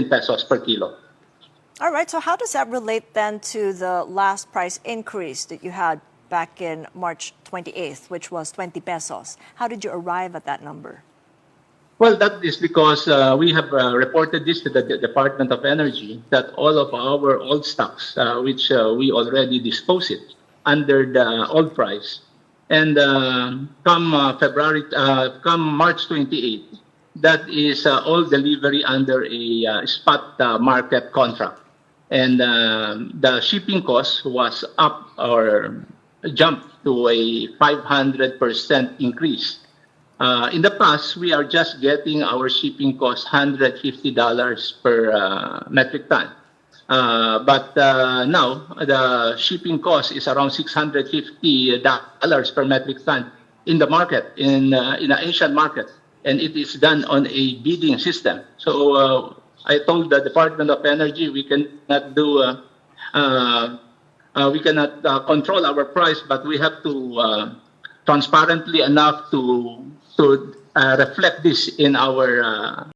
pesos per kilo. All right, so how does that relate then to the last price increase that you had back in March 28th, which was 20 pesos? How did you arrive at that number? Well, that is because we have reported this to the Department of Energy that all of our old stocks, which we already disposed it under the old price, and come March 28th, that is all delivery under a spot market contract. And the shipping cost was up or jumped to a 500% increase. In the past, we are just getting our shipping cost $150 per metric ton. But now, the shipping cost is around $650 per metric ton in the market, in the Asian market. And it is done on a bidding system. So I told the Department of Energy we cannot control our price, but we have to transparently enough to reflect this in our